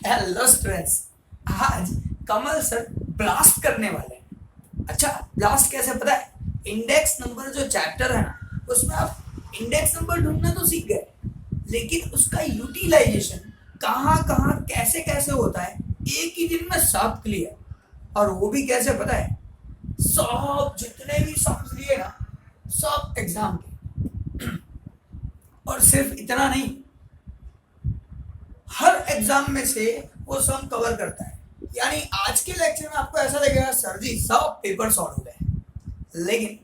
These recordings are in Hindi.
हेलो स्टूडेंट्स, आज कमल सर ब्लास्ट करने वाले हैं। अच्छा, ब्लास्ट कैसे पता है? इंडेक्स नंबर जो चैप्टर है ना, उसमें आप इंडेक्स नंबर ढूंढना तो सीख गए, लेकिन उसका यूटिलाइजेशन कहाँ कहाँ कैसे कैसे होता है एक ही दिन में सब क्लियर। और वो भी कैसे पता है? सब जितने भी सम्स लिए ना, सब एग्जाम के। और सिर्फ इतना नहीं, हर एग्जाम में से वो सम कवर करता है। यानी आज के लेक्चर में आपको ऐसा लगेगा सर जी सब पेपर सॉल्व हो गए, लेकिन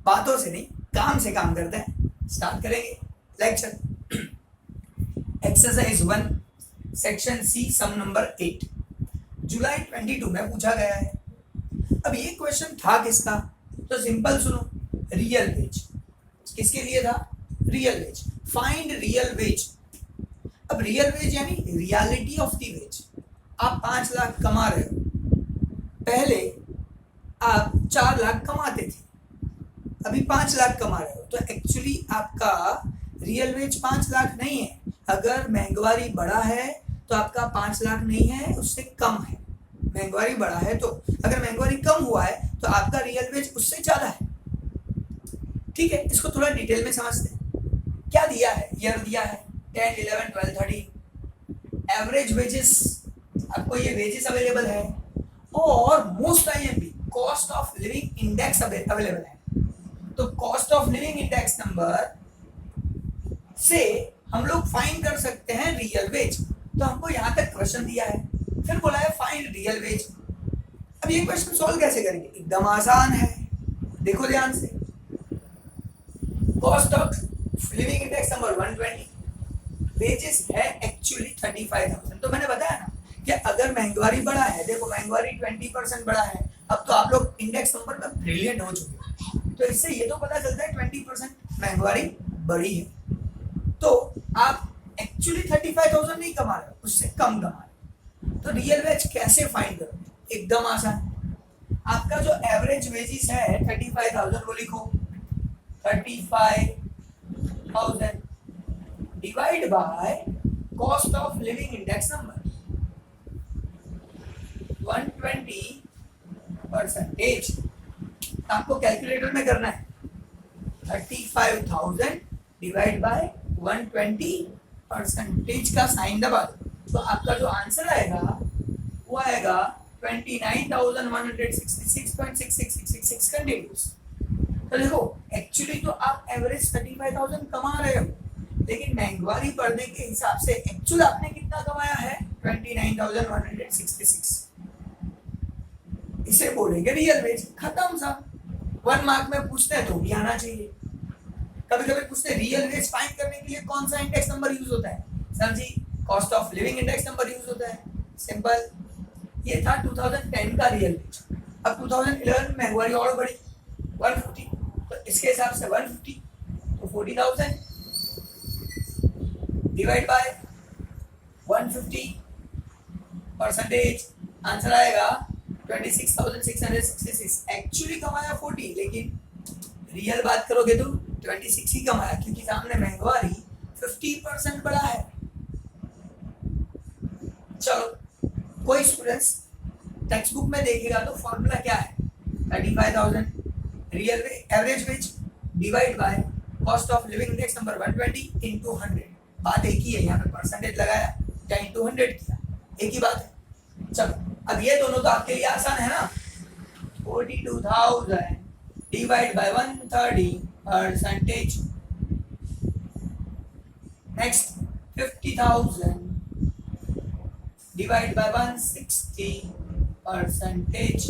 बातों से नहीं, काम से काम करते हैं। स्टार्ट करेंगे lecture. Exercise 1 section C sum number 8 जुलाई 22 में पूछा गया है। अब ये क्वेश्चन था किसका? तो सिंपल सुनो, रियल वेज। किसके लिए था? Real veg. Find real veg. अब रियल वेज यानी रियलिटी ऑफ द वेज। आप 5 लाख कमा रहे हो, पहले आप 4 लाख कमाते थे, अभी 5 लाख कमा रहे हो, तो एक्चुअली आपका रियल वेज 5 लाख नहीं है। अगर महंगाई बढ़ा है तो आपका 5 लाख नहीं है, उससे कम है। महंगाई बढ़ा है तो, अगर महंगाई कम हुआ है तो आपका रियल वेज उससे ज्यादा है। ठीक है, इसको थोड़ा डिटेल में समझते हैं। क्या दिया है? ईयर दिया है 10, 11, 12, 13। एवरेज वेजेस, आपको ये वेजेस अवेलेबल है, और most IMP cost of living index available है। तो cost of living index number से हम लोग फाइंड कर सकते हैं रियल वेज। तो हमको यहां तक क्वेश्चन दिया है, फिर बोला है फाइंड रियल वेज। अब ये क्वेश्चन सॉल्व कैसे करेंगे? एकदम आसान है, देखो ध्यान से। Cost of living index number 120, wages है एक्चुअली 35,000। तो मैंने बताया ना कि अगर महंगाई बढ़ा है, देखो महंगाई 20% बढ़ा है, अब तो आप लोग इंडेक्स नंबर में ब्रिलियंट हो चुके हैं। तो इससे ये तो पता चलता है 20% महंगाई बढ़ी है, तो आप एक्चुअली 35,000 नहीं कमा रहे हो, उससे कम कमा रहे हो। तो रियल वेज कैसे फाइंड करोगे? एकदम आसान। आपका जो एवरेज वेजेस है 35,000, वो लिखो 35,000 divide by cost of living index number 120 percentage. आपको कैलकुलेटर में करना है 35,000 डिवाइड बाय 120 परसेंटेज का साइन दबा दो, तो आपका जो आंसर आएगा वो आएगा 29,166.6666 कंटिन्यूस। तो देखो एक्चुअली तो आप एवरेज 35,000 कमा रहे हो, लेकिन महंगाई बढ़ने के हिसाब से एक्चुअल आपने कितना कमाया है? 29,166। इसे बोलेंगे रियल वेज। खत्म सा। 1 मार्क में पूछते हैं तो भी आना चाहिए। कभी कभी पूछते हैं रियल वेज फाइंड करने के लिए कौन सा इंडेक्स नंबर यूज होता है? Sir ji cost of living index number use होता है। सिंपल। ये था 2010 का रियल वेज। अब 2011 में महंगाई और बढ़ी 150, तो इसके हिसाब से 150 तो 40,000 डिवाइड बाय 150 परसेंटेज, आंसर आएगा 26,666। एक्चुअली कमाया 40, लेकिन रियल बात करोगे तो 26 ही कमाया, क्योंकि सामने महंगाई 50% बढ़ा है। चलो, कोई स्टूडेंट्स टेक्स्ट बुक में देखेगा तो फॉर्मूला क्या है? 35,000 real average wage divide by cost of living index number 120 into 100। बात एक ही है, यहाँ पे परसेंटेज लगाया या इंटू 100 किया, एक ही बात है। चलो, अब ये दोनों तो आपके लिए आसान है ना। 42,000 divide by 130 percentage. Next 50,000 divide by 160 percentage.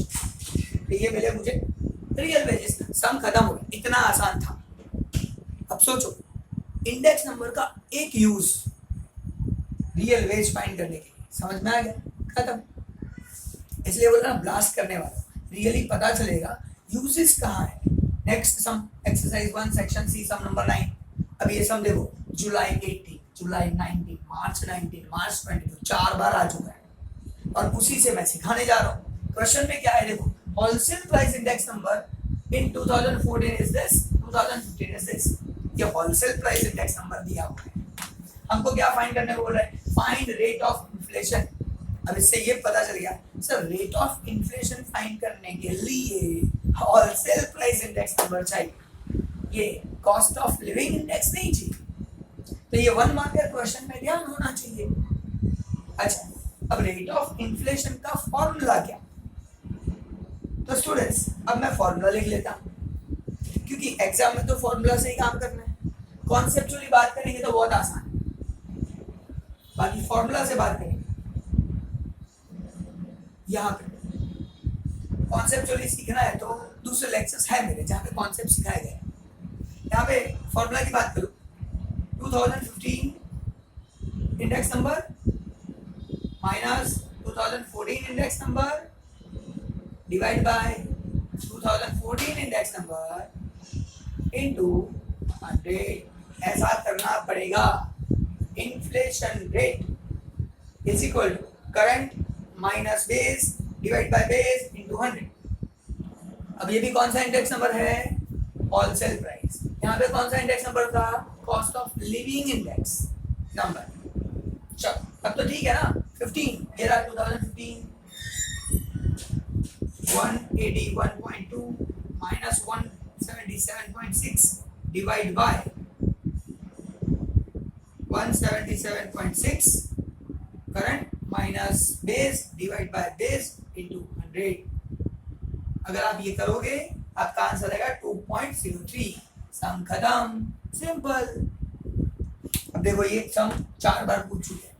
ये मिले मुझे रियल वेजेस। सम खत्म हो गया, इतना आसान था। अब सोचो, इंडेक्स नंबर का एक यूज रियल वेज फाइंड करने के लिए, समझ में आ गया? खत्म। इसलिए बोल रहा ब्लास्ट करने वाला, रियली पता चलेगा यूजेस कहाँ है। Next sum, exercise 1 section C sum number 9। अब ये सम देखो, जुलाई 18, जुलाई 19, मार्च 19, मार्च 22, 4 बार आ चुका है, और उसी से मैं सिखाने जा रहा हूँ। क्वेश्चन में क्या है देखो, wholesale price index number in 2014 is this, 2015 is this. ये होलसेल प्राइस इंडेक्स नंबर दिया हुआ है। हमको क्या फाइंड करने को बोल रहा है? फाइंड रेट ऑफ इन्फ्लेशन अब इससे ये पता चल गया sir rate of inflation find करने के लिए होलसेल प्राइस इंडेक्स नंबर चाहिए, ये कॉस्ट ऑफ लिविंग इंडेक्स नहीं चाहिए। तो ये 1 मार्कर क्वेश्चन में ध्यान होना चाहिए। अच्छा, अब रेट ऑफ इन्फ्लेशन का फॉर्मूला क्या? तो स्टूडेंट्स अब मैं फॉर्मूला लिख लेता हूँ, क्योंकि एग्जाम में तो फॉर्मूला से ही काम करना है। कॉन्सेप्चुअली बात करेंगे तो बहुत आसान है, बाकी फॉर्मूला से बात करेंगे। यहाँ पे कॉन्सेप्चुअली सीखना है तो दूसरे लेक्चर्स है मेरे जहाँ पे कॉन्सेप्ट सिखाए गए। यहाँ पे फॉर्मूला की बात करूँ, 2015 index number minus 2014 index number divide by 2014 index number into 100, ऐसा करना पड़ेगा। Inflation rate is equal to current minus base divide by base into 100। अब ये भी कौन सा इंडेक्स नंबर है? Wholesale price. यहाँ पे कौन सा इंडेक्स नंबर था? Cost of living index number. चलो अब तो ठीक है ना। 15 ये रहा 2015, 181.2 minus 177.6 divide by 177.6 current minus base divide by base into 100। अगर आप ये करोगे आपका आंसर आएगा 2.03। सम खत्म, सिंपल। अब देखो ये सम 4 बार पूछ चुके हैं,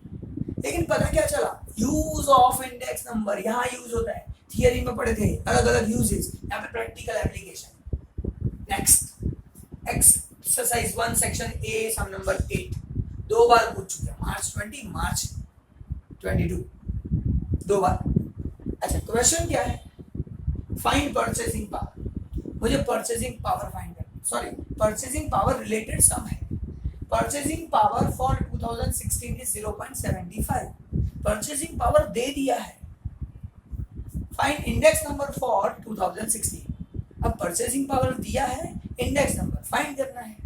लेकिन पता क्या चला? यूज ऑफ इंडेक्स नंबर यहाँ यूज होता है, थियरी में पढ़े थे अलग अलग यूजेस, यहाँ पे practical application. Next exercise 1 section A sum number 8 2 बार पूछ चुके हैं, मार्च 20 मार्च 22 2 बार। अच्छा क्वेश्चन क्या है? Find purchasing power. मुझे परचेसिंग पावर फाइंड करना, sorry purchasing power related sum है। Purchasing power for 2016 is 0.75। Purchasing power दे दिया है। Find index number for 2016। अब परचेसिंग पावर दिया है, इंडेक्स नंबर फाइंड करना है।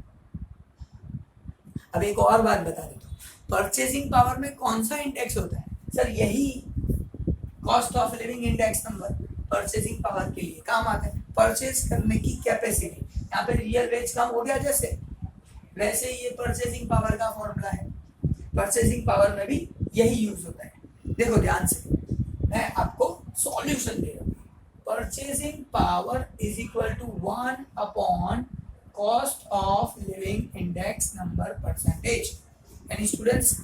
अब एक और बात बता देता हूँ, परचेसिंग पावर में कौन सा इंडेक्स होता है? सर यही cost of living index number purchasing power के लिए काम आता है। परचेज करने की कैपेसिटी, यहाँ पे रियल वेज कम हो गया जैसे, वैसे ही ये परचेसिंग पावर का फॉर्मूला है। परचेसिंग पावर में भी यही यूज होता है। देखो ध्यान से, मैं आपको सॉल्यूशन दे रहा हूँ। Purchasing power is equal to 1 upon cost of living index number percentage. यानी स्टूडेंट्स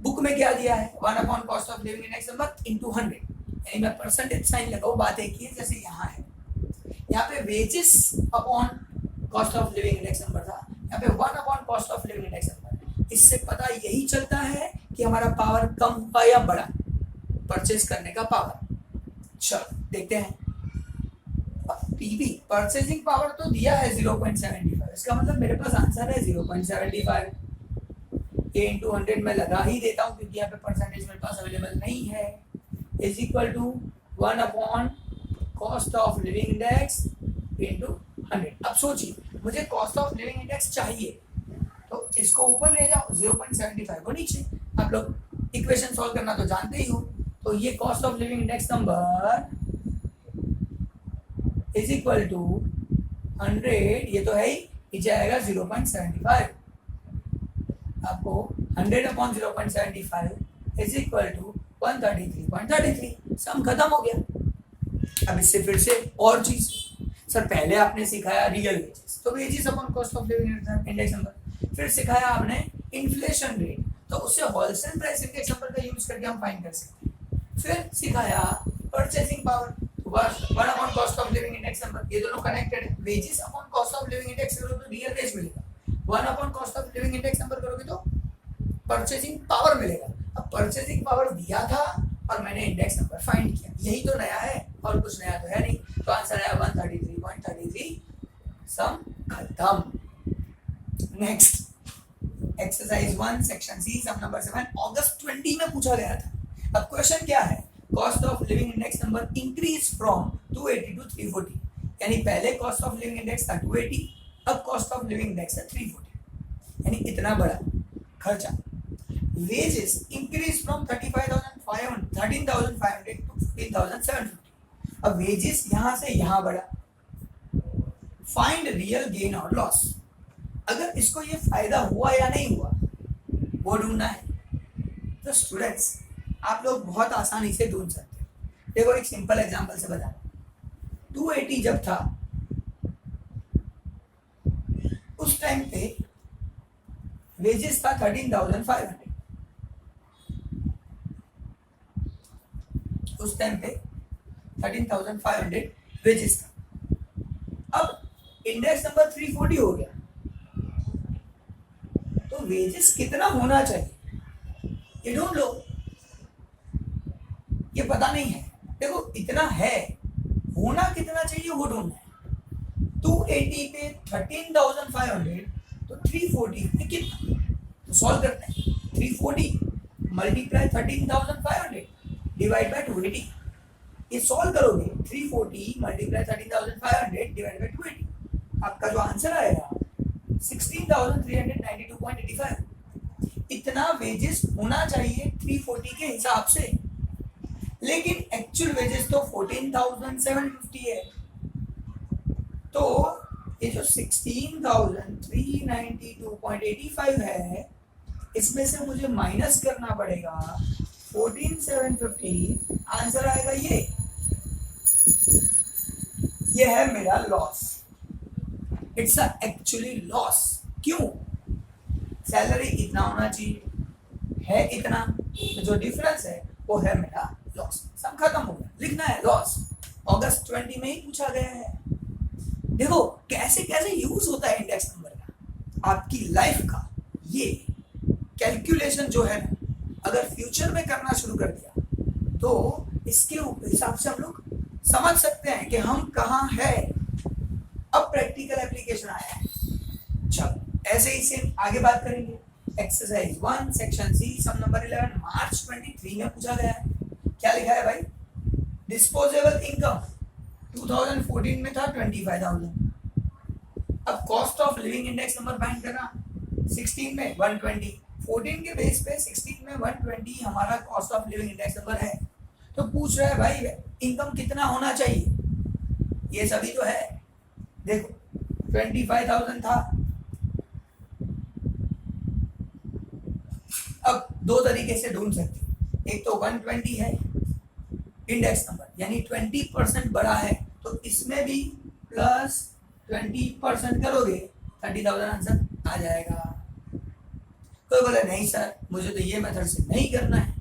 बुक में क्या दिया है? 1 upon cost of living index number into 100, यानी मैं परसेंटेज साइन लगाऊं, बात एक ही है जैसे यहाँ है। यहाँ पे wages upon cost of living index number था, यहाँ पे 1 upon cost of living index number. इससे पता यही चलता है कि हमारा पावर कम हुआ या बढ़ा, परचेज करने का पावर। चलो देखते हैं। पीवी परचेजिंग पावर तो दिया है 0.75, इसका मतलब मेरे पास आंसर है 0.75। ए इंटू 100 में लगा ही देता हूँ क्योंकि यहाँ पे परसेंटेज मेरे पास अवेलेबल नहीं है। Is equal to 1 upon cost of living index into 100। अब सोचिए मुझे कॉस्ट ऑफ लिविंग इंडेक्स चाहिए, तो इसको ऊपर ले जाओ, 0.75 को नीचे। आप लोग इक्वेशन सॉल्व करना तो जानते ही हो। तो ये cost of living index number is equal to 100, ये तो है ही, नीचे आएगा 0.75। आपको 100 upon 0.75 is equal to 133.33। Sum खत्म हो गया। अब इससे फिर से और चीज, सर पहले आपने सिखाया रियल वेजेस, तो wages upon cost of living index number, फिर सिखाया आपने इन्फ्लेशन रेट, तो उससे होलसेल प्राइस इंडेक्स नंबर का यूज करके हम फाइंड कर सकते हैं। फिर सिखाया purchasing power, 1 upon cost of living index number, ये दोनों कनेक्टेड है। Wages upon cost of living index करोगे तो रियल वेज मिलेगा, 1 upon cost of living index number करोगे तो परचेसिंग पावर मिलेगा। अब परचेसिंग पावर दिया था और मैंने इंडेक्स नंबर फाइंड किया, यही तो नया है और कुछ नया तो है नहीं। तो आंसर है 133.33। सम खत्म। Next exercise 1 section C sum number 7 अगस्त 20 में पूछा गया था। अब क्वेश्चन क्या है? Cost of living index number increase from 280 to 340, यानी पहले कॉस्ट ऑफ लिविंग इंडेक्स था 280, अब कॉस्ट ऑफ लिविंग इंडेक्स है 340, यानी इतना बड़ा खर्चा। Wages increase from 35,500 13,500 to 14,750। अब वेजेस यहां से यहां बढ़ा, फाइंड रियल गेन और लॉस। अगर इसको ये फायदा हुआ या नहीं हुआ वो ढूंढना है। तो स्टूडेंट्स आप लोग बहुत आसानी से ढूंढ सकते हैं। देखो एक सिंपल एग्जांपल से बता, 280 जब था उस टाइम पे वेजेस था 13,500, उस टाइम पे 13,500 वेजेस था। अब इंडेक्स नंबर 340 हो गया, तो वेजेस कितना होना चाहिए ये ढूंढ लो। ये पता नहीं है, देखो इतना है, होना कितना चाहिए वो ढूंढना है। 280 पे 13,500 तो 340 में कितना, तो सॉल्व करते हैं। 340 मल्टीप्लाई 13,500 डिवाइड बाय 280, ये सॉल्व करोगे 340 मल्टीप्लाई 13,500 डिवाइड बाय 280, आपका जो आंसर आएगा 16,392.85। इतना वेजेस होना चाहिए 340 के हिसाब से, लेकिन एक्चुअल वेजेस तो 14,750 है। तो ये जो 16,392.85 है, इसमें से मुझे माइनस करना पड़ेगा 14,750, आंसर आएगा ये है मेरा लॉस। It's actually loss. क्यों? सैलरी इतना होना चाहिए, है इतना, तो जो डिफरेंस है वो है मेरा लॉस। सब खत्म हो गया, लिखना है लॉस। अगस्त 20 में ही पूछा गया है। देखो कैसे कैसे यूज होता है इंडेक्स नंबर का आपकी लाइफ का। ये कैलकुलेशन जो है ना, अगर फ्यूचर में करना शुरू कर दिया तो इसके हिसाब से हम लोग समझ सकते हैं कि हम कहाँ है। अब प्रैक्टिकल एप्लीकेशन आया है। चलो ऐसे ही सेम आगे बात करेंगे। Exercise 1 section C sum number 11 मार्च 23 में पूछा गया है। क्या लिखा है भाई? डिस्पोजेबल इनकम 2014 में था 25,000। अब cost of living index number find करना। 16 में 120, 14 के बेस पे 16 में 120 हमारा cost of living index number है। तो पूछ रहा है भाई इनकम कितना होना चाहिए, ये सभी तो है। देखो 25,000 था। अब दो तरीके से ढूंढ सकते हो, एक तो 120 है इंडेक्स नंबर, यानी 20% बढ़ा है, तो इसमें भी प्लस 20% करोगे 30,000 आंसर आ जाएगा। कोई बोले नहीं सर मुझे तो ये मेथड से नहीं करना है,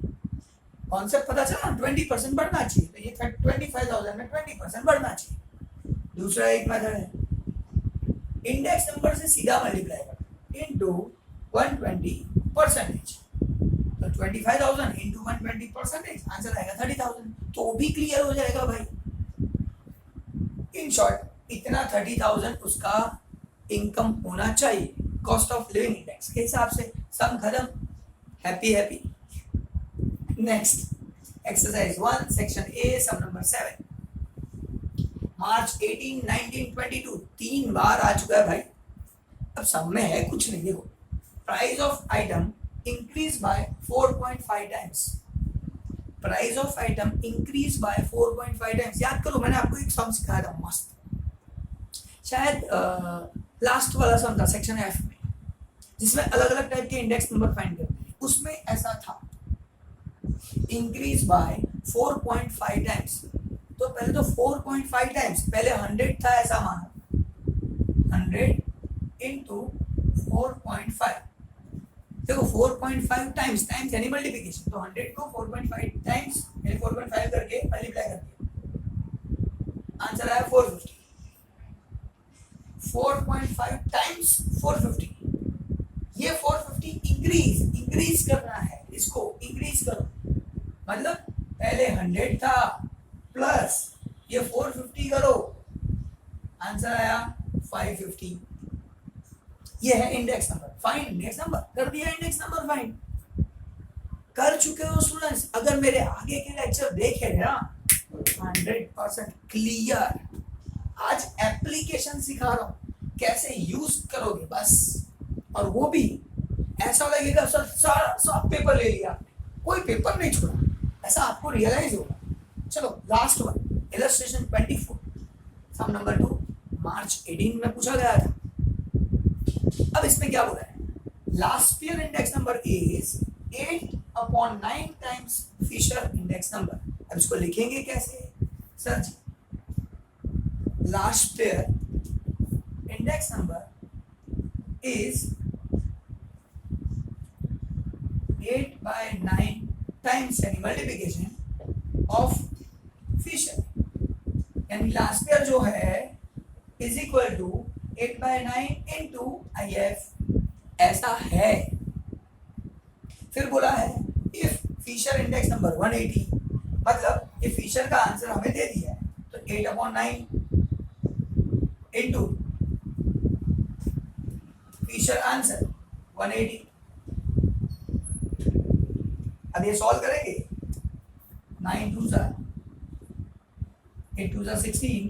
कॉन्सेप्ट पता चला 20% बढ़ना चाहिए, तो ये 25,000 में 20% बढ़ना चाहिए। दूसरा एक मेथड है इंडेक्स नंबर से सीधा मल्टीप्लाई कर इनटू 120%, तो 25,000 इंटू 120% आंसर आएगा 30,000, तो भी क्लियर हो जाएगा भाई। इन शॉर्ट इतना 30,000 उसका इनकम होना चाहिए कॉस्ट ऑफ लिविंग इंडेक्स के हिसाब से। सम खत्म, happy happy. Next exercise 1 section A sum number 7 मार्च 18, 19, 22 तीन बार आ चुका है भाई। अब सब में है कुछ नहीं। देखो price of item increase by 4.5 times, price of item increase by 4.5 times. याद करो मैंने आपको एक सम सिखाया था मस्त, शायद लास्ट वाला सम था सेक्शन एफ में, जिसमें अलग अलग टाइप के इंडेक्स नंबर फाइंड करते हैं। उसमें ऐसा था इंक्रीज बाय 4.5 टाइम्स। तो पहले तो 4.5 टाइम्स, पहले 100 था ऐसा मानो, 100 इंटू 4.5। देखो 4.5 टाइम्स, टाइम्स यानी मल्टीप्लिकेशन, तो 100 को 4.5 टाइम्स यानी 4.5 करके मल्टीप्लाई कर दिया, आंसर आया 450। 4.5 टाइम्स 450, ये 450 इंक्रीज करना है, इसको इंक्रीज करो, मतलब पहले 100 था प्लस ये 450 करो, आंसर आया 550। ये है index number. Find index number, कर दिया इंडेक्स नंबर फाइंड। कर चुके हो स्टूडेंट्स, अगर मेरे आगे के लेक्चर देखे ना 100% क्लियर। आज एप्लीकेशन सिखा रहा हूं कैसे यूज करोगे बस, और वो भी ऐसा लगेगा सर सारा सब पेपर ले लिया, कोई पेपर नहीं छोड़ा, ऐसा आपको रियलाइज होगा। चलो लास्ट वन, इलस्ट्रेशन 24, सम नंबर 2, मार्च 18 में पूछा गया था। अब इसमें क्या बोला है, last year index number is 8/9 times Fisher index number. अब इसको लिखेंगे कैसे sir ji, last year index number is 8/9 times यानी मल्टीप्लिकेशन ऑफ फिशर, यानी लास्ट ईयर जो है is equal to 8/9 into IF, ऐसा है। फिर बोला है इफ फिशर इंडेक्स नंबर 180, मतलब ये फिशर का आंसर हमें दे दिया है, तो 8/9 इंटू फिशर आंसर 180। अब ये सॉल्व करेंगे, 9 2 8 2 16,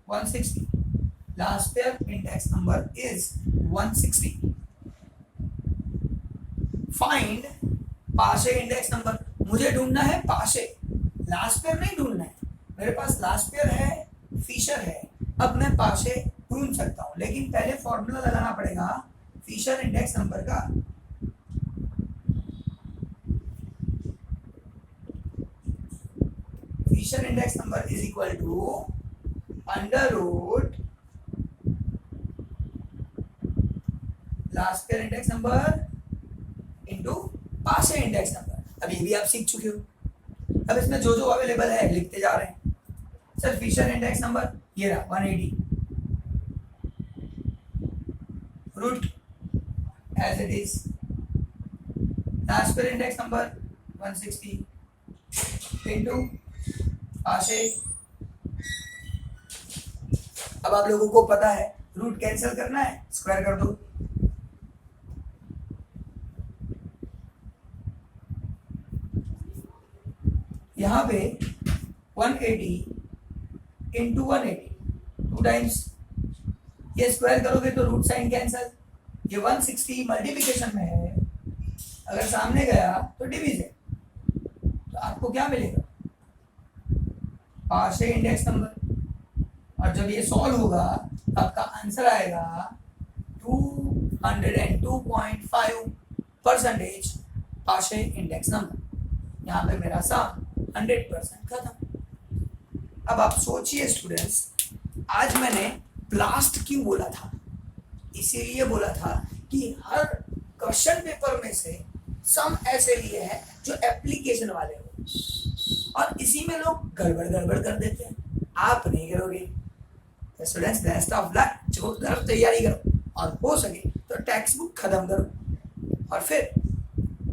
160, last year index number is 160। Find Paasche index number, मुझे ढूंढना है पाशे, लास्ट ईयर नहीं ढूंढना है। मेरे पास लास्ट ईयर है, फिशर है, अब मैं पाशे ढूंढ सकता हूं, लेकिन पहले फॉर्मूला लगाना पड़ेगा फिशर इंडेक्स नंबर का। Fisher index number is equal to under root last year index number into Paasche index number. अब ये भी आप सीख चुके हो। अब इसमें जो जो अवेलेबल है लिखते जा रहे हैं। सर फिशर इंडेक्स नंबर ये रहा 180, root as it is, last year index number 160 into पाशे। अब आप लोगों को पता है रूट कैंसिल करना है, स्क्वायर कर दो। यहाँ पे 180 into 180 2 टाइम्स, ये स्क्वायर करोगे तो रूट साइन कैंसल। ये 160 मल्टीप्लिकेशन में है, अगर सामने गया तो डिवीजन, तो आपको क्या मिलेगा, पाशे इंडेक्स नंबर। और जब ये सॉल्व होगा तो आपका आंसर आएगा 202.5% पाशे इंडेक्स नंबर। यहाँ पे मेरा सम 100% खत्म। अब आप सोचिए स्टूडेंट्स, आज मैंने ब्लास्ट क्यों बोला था, इसीलिए बोला था कि हर क्वेश्चन पेपर में से सम ऐसे लिए हैं जो एप्लीकेशन वाले हो, और इसी में लोग गड़बड़ कर देते हैं। आप नहीं करोगे। स्टूडेंट्स बेस्ट ऑफ लक, जोरदार तैयारी करो, और हो सके तो टेक्स्ट बुक खत्म करो, और फिर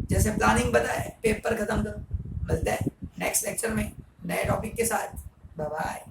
जैसे प्लानिंग बताए पेपर खत्म करो। मिलते हैं नेक्स्ट लेक्चर में नए टॉपिक के साथ। Bye bye.